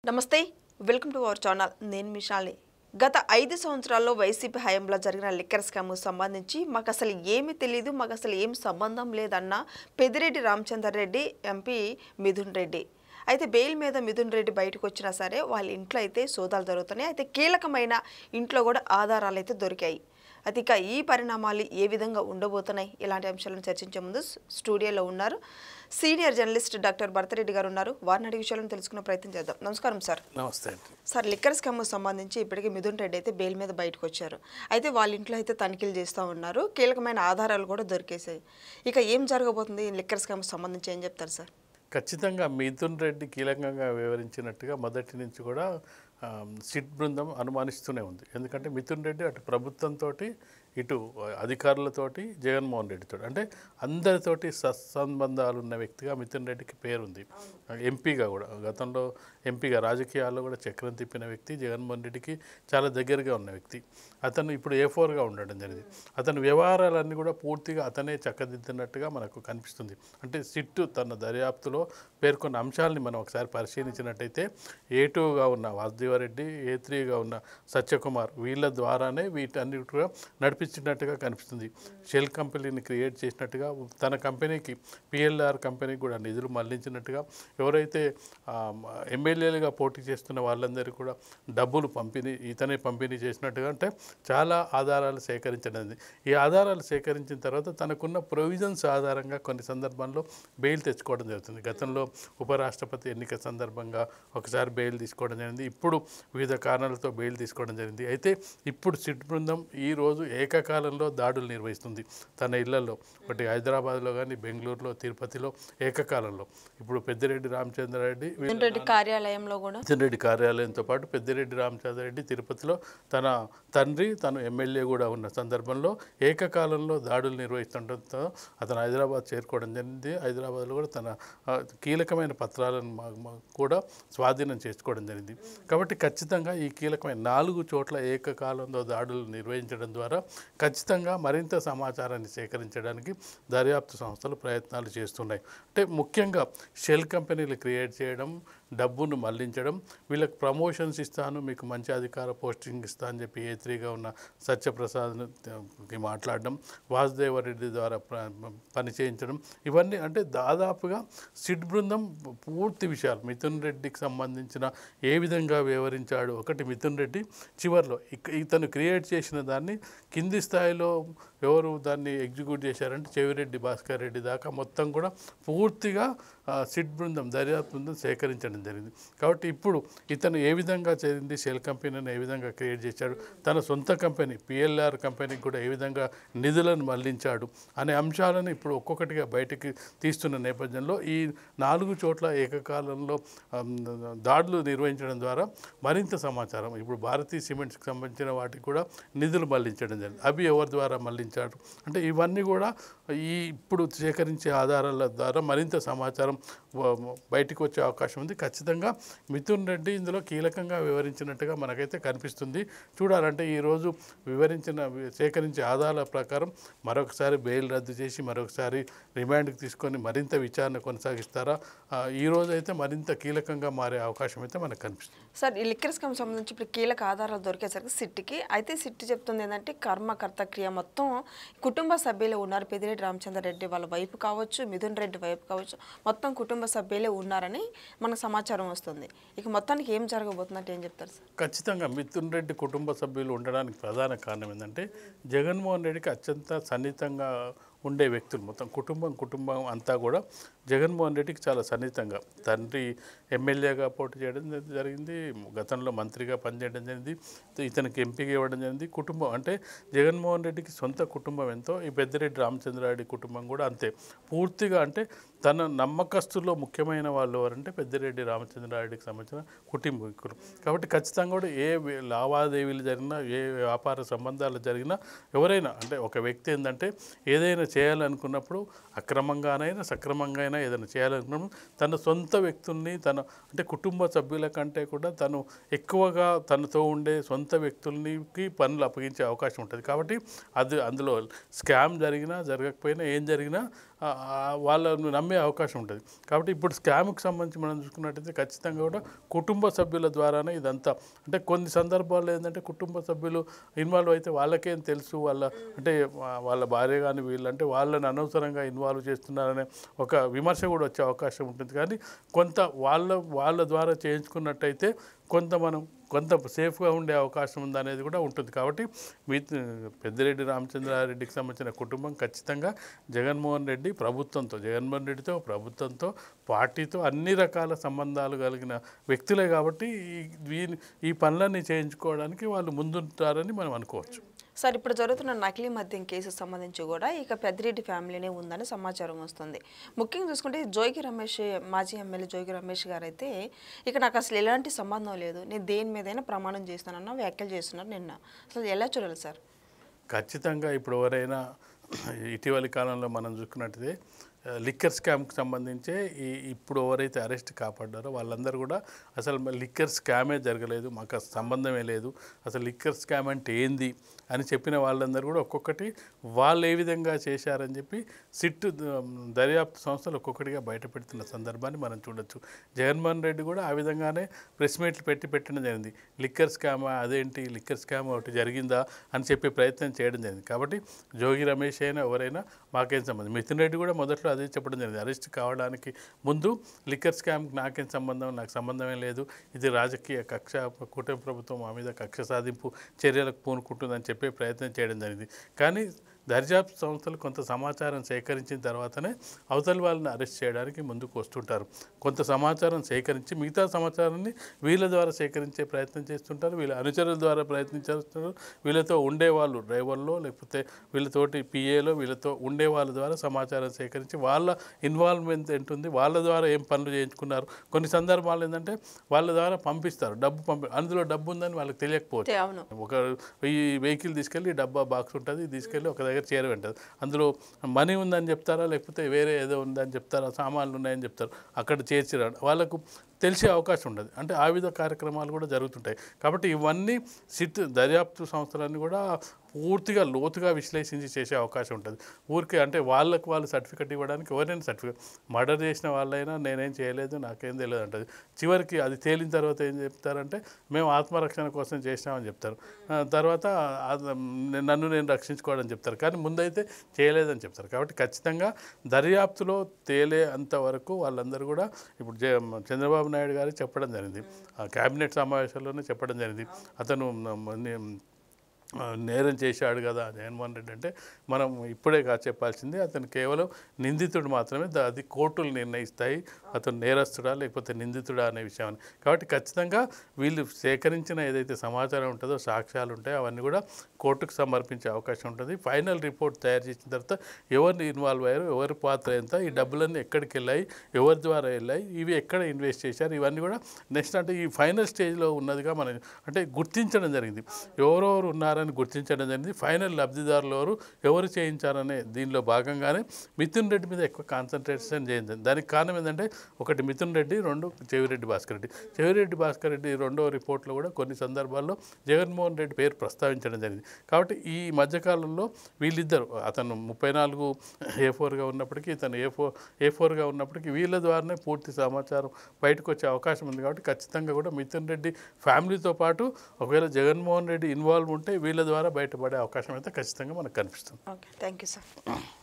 నమస్తే welcome to our channel నేను మిషాలి గత 5 సంవత్సరాల్లో వైసీపీ హయాంలో జరిగిన లిక్కర్ స్కామ్ సంబంధించి మాకు అసలు ఏమీ తెలియదు మాకు అసలు ఏం సంబంధం లేదన్న పెద్దిరెడ్డి రామచందర్ రెడ్డి ఎంపీ మిథున్ రెడ్డి అయితే బెయిల్ మీద మిథున్ రెడ్డి బయటకు వచ్చినా సరే వాళ్ళ ఇంట్లో అయితే సోదాలు జరుగుతున్నాయి అయితే కీలకమైన ఇంట్లో కూడా ఆధారాలు అయితే దొరికాయి అయితే ఇక ఈ పరిణామాలు ఏ విధంగా ఉండబోతున్నాయి ఇలాంటి అంశాలను చర్చించే ముందు స్టూడియోలో ఉన్నారు సీనియర్ జర్నలిస్ట్ డాక్టర్ భరతరెడ్డి గారు ఉన్నారు వారిని అడిగే విషయాలను తెలుసుకునే ప్రయత్నం చేద్దాం నమస్కారం సార్ నమస్తే సార్ లిక్కర్ స్కామ్ సంబంధించి ఇప్పటికే మిథున్ రెడ్డి అయితే బెయిల్ మీద బయటకు వచ్చారు అయితే వాళ్ళ ఇంట్లో అయితే తనిఖీలు చేస్తూ ఉన్నారు కీలకమైన ఆధారాలు కూడా దొరికేసాయి ఇక ఏం జరగబోతుంది ఈ లిక్కర్ స్కామ్ సంబంధించి ఏం చెప్తారు సార్ ఖచ్చితంగా మిథున్ రెడ్డి కీలకంగా వివరించినట్టుగా మొదటి నుంచి కూడా సిట్ బృందం అనుమానిస్తూనే ఉంది ఎందుకంటే మిథున్ రెడ్డి అటు ప్రభుత్వంతో ఇటు అధికారులతోటి జగన్మోహన్ రెడ్డితో అంటే అందరితోటి సత్సంబంధాలు ఉన్న వ్యక్తిగా మిథున్ రెడ్డికి పేరుంది ఎంపీగా కూడా గతంలో ఎంపీగా రాజకీయాల్లో కూడా చక్రం తిప్పిన వ్యక్తి జగన్మోహన్ రెడ్డికి చాలా దగ్గరగా ఉన్న వ్యక్తి అతను ఇప్పుడు A4గా ఉండడం జరిగింది అతని వ్యవహారాలన్నీ కూడా పూర్తిగా అతనే చక్కదిద్దినట్టుగా మనకు కనిపిస్తుంది అంటే సిట్టు తన దర్యాప్తులో పేర్కొన్న అంశాలని మనం ఒకసారి పరిశీలించినట్టయితే A2గా ఉన్న వాసుదేవరెడ్డి A3గా ఉన్న సత్యకుమార్ వీళ్ళ ద్వారానే వీటన్నిటి కూడా నడిపించినట్టుగా కనిపిస్తుంది షెల్ కంపెనీని క్రియేట్ చేసినట్టుగా తన కంపెనీకి PLR కంపెనీకి కూడా నిధులు మళ్లించినట్టుగా ఎవరైతే ఎమ్మెల్యేలుగా పోటీ చేస్తున్న వాళ్ళందరికీ కూడా డబ్బులు ఇతనే పంపిణీ చేసినట్టుగా అంటే చాలా ఆధారాలు సేకరించడం ఈ ఆధారాలు సేకరించిన తర్వాత తనకున్న ప్రొవిజన్స్ ఆధారంగా కొన్ని సందర్భాల్లో బెయిల్ తెచ్చుకోవడం జరుగుతుంది గతంలో ఉపరాష్ట్రపతి ఎన్నిక సందర్భంగా ఒకసారి బెయిల్ తీసుకోవడం జరిగింది ఇప్పుడు వివిధ కారణాలతో బెయిల్ తీసుకోవడం జరిగింది అయితే ఇప్పుడు సిట్ బృందం ఈరోజు ఏకకాలంలో దాడులు నిర్వహిస్తుంది తన ఇళ్లలో ఒకటి హైదరాబాద్లో కానీ బెంగళూరులో తిరుపతిలో ఏకకాలంలో ఇప్పుడు పెద్దిరెడ్డి రామచంద్రారెడ్డి కార్యాలయంలో కూడా రెడ్డి కార్యాలయంతో పాటు పెద్దిరెడ్డి రామచంద్రారెడ్డి తిరుపతిలో తన తండ్రి తను ఎమ్మెల్యే కూడా ఉన్న సందర్భంలో ఏకకాలంలో దాడులు నిర్వహిస్తుండటంతో అతను హైదరాబాద్ చేరుకోవడం జరిగింది హైదరాబాద్లో కూడా తన కీలకమైన పత్రాలను కూడా స్వాధీనం చేసుకోవడం జరిగింది కాబట్టి ఖచ్చితంగా ఈ కీలకమైన 4 చోట్ల ఏకకాలంలో దాడులు నిర్వహించడం ద్వారా ఖచ్చితంగా మరింత సమాచారాన్ని సేకరించడానికి దర్యాప్తు సంస్థలు ప్రయత్నాలు చేస్తున్నాయి అంటే ముఖ్యంగా షెల్ కంపెనీలు క్రియేట్ చేయడం డబ్బును మళ్లించడం వీళ్ళకి ప్రమోషన్స్ ఇస్తాను మీకు మంచి అధికార పోస్టింగ్ ఇస్తా అని చెప్పి A3గా ఉన్న సత్యప్రసాద్కి మాట్లాడడం వాసుదేవరెడ్డి ద్వారా పని చేయించడం ఇవన్నీ అంటే దాదాపుగా సిట్ బృందం పూర్తి విషయాలు మిథున్ రెడ్డికి సంబంధించిన ఏ విధంగా వివరించాడు ఒకటి మిథున్ రెడ్డి చివరిలో ఇతను క్రియేట్ చేసిన దాన్ని కింది స్థాయిలో ఎవరు దాన్ని ఎగ్జిక్యూట్ చేశారంటే చెవిరెడ్డి భాస్కర్ రెడ్డి దాకా మొత్తం కూడా పూర్తిగా సిట్ బృందం దర్యాప్తు బృందం సేకరించడం జరిగింది కాబట్టి ఇప్పుడు ఇతను ఏ విధంగా చేరింది షెల్ కంపెనీని ఏ విధంగా క్రియేట్ చేశాడు తన సొంత కంపెనీ PLR కంపెనీకి కూడా ఏ విధంగా నిధులను మళ్లించాడు అనే అంశాలను ఇప్పుడు ఒక్కొక్కటిగా బయటికి తీస్తున్న నేపథ్యంలో ఈ 4 చోట్ల ఏకకాలంలో దాడులు నిర్వహించడం ద్వారా మరింత సమాచారం ఇప్పుడు భారతీయ సిమెంట్స్కి సంబంధించిన వాటికి కూడా నిధులు మళ్లించడం జరిగింది అవి ఎవరి ద్వారా మళ్లించాడు అంటే ఇవన్నీ కూడా ఇప్పుడు సేకరించే ఆధారాల ద్వారా మరింత సమాచారం బయటకు వచ్చే అవకాశం ఉంది ఖచ్చితంగా మిథున్ రెడ్డి ఇందులో కీలకంగా వివరించినట్టుగా మనకైతే కనిపిస్తుంది చూడాలంటే ఈరోజు సేకరించే ఆధారాల ప్రకారం మరొకసారి బెయిల్ రద్దు చేసి మరొకసారి రిమాండ్కి తీసుకొని మరింత విచారణ కొనసాగిస్తారా ఈరోజు అయితే మరింత కీలకంగా మారే అవకాశం అయితే మనకు కనిపిస్తుంది సార్ ఈ లిక్కర్ స్కామ్ సంబంధించి ఇప్పుడు కీలక ఆధారాలు దొరికేసరికి సిట్కి అయితే సిట్ చెప్తుంది ఏంటంటే కర్మకర్త క్రియ మొత్తం కుటుంబ సభ్యులే ఉన్నారు పెద్దిరెడ్డి రామచంద్ర రెడ్డి వాళ్ళ వైపు కావచ్చు మిథున్ రెడ్డి వైపు కావచ్చు మొత్తం కుటుంబ సభ్యులే ఉన్నారని మనకు సమాచారం వస్తుంది ఇక మొత్తానికి ఏం జరగబోతుందంటే ఏం చెప్తారు సార్ ఖచ్చితంగా మిథున్ రెడ్డి కుటుంబ సభ్యులు ఉండడానికి ప్రధాన కారణం ఏంటంటే జగన్మోహన్ రెడ్డికి అత్యంత సన్నిహితంగా ఉండే వ్యక్తులు మొత్తం కుటుంబం అంతా కూడా జగన్మోహన్ రెడ్డికి చాలా సన్నిహితంగా తండ్రి ఎమ్మెల్యేగా పోటీ చేయడం జరిగింది గతంలో మంత్రిగా పనిచేయడం జరిగింది ఇతనికి ఎంపీగా ఇవ్వడం జరిగింది కుటుంబం అంటే జగన్మోహన్ రెడ్డికి సొంత కుటుంబం ఎంతో ఈ పెద్దిరెడ్డి రామచంద్రారెడ్డి కుటుంబం కూడా అంతే పూర్తిగా అంటే తన నమ్మకస్తుల్లో ముఖ్యమైన వాళ్ళు ఎవరంటే పెద్దిరెడ్డి రామచంద్రారెడ్డికి సంబంధించిన కుటుంబీకులు కాబట్టి ఖచ్చితంగా కూడా ఏ లావాదేవీలు జరిగినా ఏ వ్యాపార సంబంధాలు జరిగినా ఎవరైనా అంటే ఒక వ్యక్తి ఏంటంటే ఏదైనా చేయాలనుకున్నప్పుడు అక్రమంగానైనా సక్రమంగానైనా ఏదైనా చేయాలనుకున్నప్పుడు తన సొంత వ్యక్తుల్ని అంటే కుటుంబ సభ్యుల కంటే కూడా తను ఎక్కువగా తనతో ఉండే సొంత వ్యక్తులకి పనులు అప్పగించే అవకాశం ఉంటుంది కాబట్టి అందులో స్కామ్ జరిగినా జరగకపోయినా ఏం జరిగినా వాళ్ళను నమ్మే అవకాశం ఉంటుంది. కాబట్టి ఇప్పుడు స్కామ్కి సంబంధించి మనం చూసుకున్నట్టయితే ఖచ్చితంగా కూడా కుటుంబ సభ్యుల ద్వారానే ఇదంతా. అంటే కొన్ని సందర్భాల్లో ఏంటంటే కుటుంబ సభ్యులు ఇన్వాల్వ్ అయితే వాళ్ళకేం తెలుసు, అంటే వాళ్ళ భార్య కానీ వీళ్ళంటే వాళ్ళని అనవసరంగా ఇన్వాల్వ్ చేస్తున్నారనే ఒక విమర్శ కూడా వచ్చే అవకాశం ఉంటుంది. కానీ కొంత వాళ్ళ ద్వారా చేయించుకున్నట్టయితే కొంత సేఫ్గా ఉండే అవకాశం ఉందనేది కూడా ఉంటుంది. కాబట్టి పెద్దిరెడ్డి రామచంద్రారెడ్డికి సంబంధించిన కుటుంబం ఖచ్చితంగా జగన్మోహన్ రెడ్డితో ప్రభుత్వంతో పార్టీతో అన్ని రకాల సంబంధాలు కలిగిన వ్యక్తులే. కాబట్టి ఈ పనులన్నీ చేయించుకోవడానికి వాళ్ళు ముందుంటారని మనం అనుకోవచ్చు. సార్, ఇప్పుడు జరుగుతున్న నకిలీ మద్యం కేసుకు సంబంధించి కూడా ఇక పెద్దిరెడ్డి ఫ్యామిలీనే ఉందని సమాచారం వస్తుంది. ముఖ్యంగా చూసుకుంటే మాజీ ఎమ్మెల్యే జోగి రమేష్ గారు అయితే ఇక నాకు అసలు ఎలాంటి సంబంధం లేదు, నేను దేని మీదైనా ప్రమాణం చేస్తానన్న వ్యాఖ్యలు చేస్తున్నారు నిన్న. అసలు ఎలా చూడాలి సార్? ఖచ్చితంగా ఇప్పుడు ఎవరైనా ఇటీవలి కాలంలో మనం చూసుకున్నట్టయితే లిక్కర్ స్కామ్కి సంబంధించే ఇప్పుడు ఎవరైతే అరెస్ట్ కాపాడ్డారో వాళ్ళందరూ కూడా అసలు లిక్కర్ స్కామే జరగలేదు, మాకు సంబంధమే లేదు, అసలు లిక్కర్ స్కామ్ అంటే ఏంది అని చెప్పిన వాళ్ళందరూ కూడా ఒక్కొక్కటి వాళ్ళు ఏ విధంగా చేశారని చెప్పి సిట్ దర్యాప్తు సంస్థలు ఒక్కొక్కటిగా బయటపెడుతున్న సందర్భాన్ని మనం చూడొచ్చు. జగన్మోహన్ రెడ్డి కూడా ఆ విధంగానే ప్రెస్ మీట్లు పెట్టడం జరిగింది. లిక్కర్ స్కామా, అదేంటి లిక్కర్ స్కామ్ ఒకటి జరిగిందా అని చెప్పే ప్రయత్నం చేయడం జరిగింది. కాబట్టి జోగి రమేష్ అయినా ఎవరైనా మాకేం సంబంధం. మిథున్ రెడ్డి కూడా మొదట్లో అదే చెప్పడం జరిగింది. అరెస్ట్ కావడానికి ముందు లిక్కర్ స్కామ్కి నాకు సంబంధమే లేదు, ఇది రాజకీయ కక్ష, కూటమి ప్రభుత్వం మా మీద కక్ష సాధింపు చర్యలకు పూనుకుంటుందని చెప్పే ప్రయత్నం చేయడం జరిగింది. కానీ దర్యాప్తు సంస్థలు కొంత సమాచారం సేకరించిన తర్వాతనే అవతలి వాళ్ళని అరెస్ట్ చేయడానికి ముందుకు వస్తుంటారు. కొంత సమాచారం సేకరించి మిగతా సమాచారాన్ని వీళ్ళ ద్వారా సేకరించే ప్రయత్నం చేస్తుంటారు, వీళ్ళ అనుచరుల ద్వారా ప్రయత్నించేస్తారు. వీళ్ళతో ఉండేవాళ్ళు డ్రైవర్లో లేకపోతే వీళ్ళతోటి పిఏలో వీళ్ళతో ఉండేవాళ్ళ ద్వారా సమాచారం సేకరించి వాళ్ళ ఇన్వాల్వ్మెంట్ ఉంటుంది, వాళ్ళ ద్వారా ఏం పనులు చేయించుకున్నారు. కొన్ని సందర్భాలు ఏంటంటే వాళ్ళ ద్వారా పంపిస్తారు, అందులో డబ్బు ఉందని వాళ్ళకి తెలియకపోవచ్చు. ఒక ఈ వెహికల్ తీసుకెళ్ళి డబ్బా బాక్స్ ఉంటుంది, తీసుకెళ్ళి ఒక దగ్గర చేరవేంటారు. అందులో మనీ ఉందని చెప్తారా, లేకపోతే వేరే ఏదో ఉందని చెప్తారా, సామాన్లు ఉన్నాయని చెప్తారు, అక్కడ చేర్చిరా వాళ్ళకు తెలిసే అవకాశం ఉండదు. అంటే ఆ విధ కార్యక్రమాలు కూడా జరుగుతుంటాయి. కాబట్టి ఇవన్నీ దర్యాప్తు సంస్థలన్నీ కూడా పూర్తిగా లోతుగా విశ్లేషించి చేసే అవకాశం ఉంటుంది. ఊరికే అంటే వాళ్ళు సర్టిఫికెట్ ఇవ్వడానికి ఎవరైనా సర్టిఫికెట్ మర్డర్ చేసిన వాళ్ళైనా నేనేం చేయలేదు, నాకేం తెలియదు అంటది. చివరికి అది తేలిన తర్వాత ఏం చెప్తారంటే మేము ఆత్మరక్షణ కోసం చేసినామని చెప్తారు. తర్వాత నన్ను నేను రక్షించుకోవడం చెప్తారు, కానీ ముందైతే చేయలేదని చెప్తారు. కాబట్టి ఖచ్చితంగా దర్యాప్తులో తేలే అంతవరకు వాళ్ళందరూ కూడా ఇప్పుడు చంద్రబాబు నాయుడు గారు చెప్పడం జరిగింది, కేబినెట్ సమావేశంలోనే చెప్పడం జరిగింది, అతను నేరం చేశాడు కదా జగన్మోహన్ రెడ్డి అంటే మనం ఇప్పుడే కాదు చెప్పాల్సింది, అతను కేవలం నిందితుడు మాత్రమే, అది కోర్టులు నిర్ణయిస్తాయి అతను నేరస్తుడా లేకపోతే నిందితుడా అనే విషయాన్ని. కాబట్టి ఖచ్చితంగా వీళ్ళు సేకరించిన ఏదైతే సమాచారం ఉంటుందో, సాక్ష్యాలు ఉంటాయో అవన్నీ కూడా కోర్టుకు సమర్పించే అవకాశం ఉంటుంది. ఫైనల్ రిపోర్ట్ తయారు చేసిన తర్వాత ఎవరిని ఇన్వాల్వ్ అయ్యారు, ఎవరి పాత్ర ఎంత, ఈ డబ్బులన్నీ ఎక్కడికి వెళ్ళాయి, ఎవరి ద్వారా వెళ్ళాయి, ఇవి ఎక్కడ ఇన్వెస్ట్ చేశారు, ఇవన్నీ కూడా నెక్స్ట్ అంటే ఈ ఫైనల్ స్టేజ్లో ఉన్నదిగా మనం అంటే గుర్తించడం జరిగింది. ఎవరెవరు ఉన్నారని గుర్తించడం జరిగింది. ఫైనల్ లబ్ధిదారులు ఎవరు చేయించారనే దీనిలో భాగంగానే మిథున్ రెడ్డి మీద ఎక్కువ కాన్సన్ట్రేషన్ చేయింది. దానికి కారణం ఏంటంటే ఒకటి మిథున్ రెడ్డి, రెండు చెవిరెడ్డి భాస్కర్ రెడ్డి రెండో రిపోర్ట్లో కూడా కొన్ని సందర్భాల్లో జగన్మోహన్ రెడ్డి పేరు ప్రస్తావించడం జరిగింది. కాబట్టి ఈ మధ్యకాలంలో వీళ్ళిద్దరు, అతను 34 A4గా ఉన్నప్పటికీ ఇతను A4గా ఉన్నప్పటికీ వీళ్ళ ద్వారానే పూర్తి సమాచారం బయటకు వచ్చే అవకాశం ఉంది. కాబట్టి ఖచ్చితంగా కూడా మిథున్ రెడ్డి ఫ్యామిలీతో పాటు ఒకవేళ జగన్మోహన్ రెడ్డి ఇన్వాల్వ్ ఉంటే వీళ్ళ ద్వారా బయటపడే అవకాశం అయితే ఖచ్చితంగా మనకు కనిపిస్తుంది. Okay, thank you sir.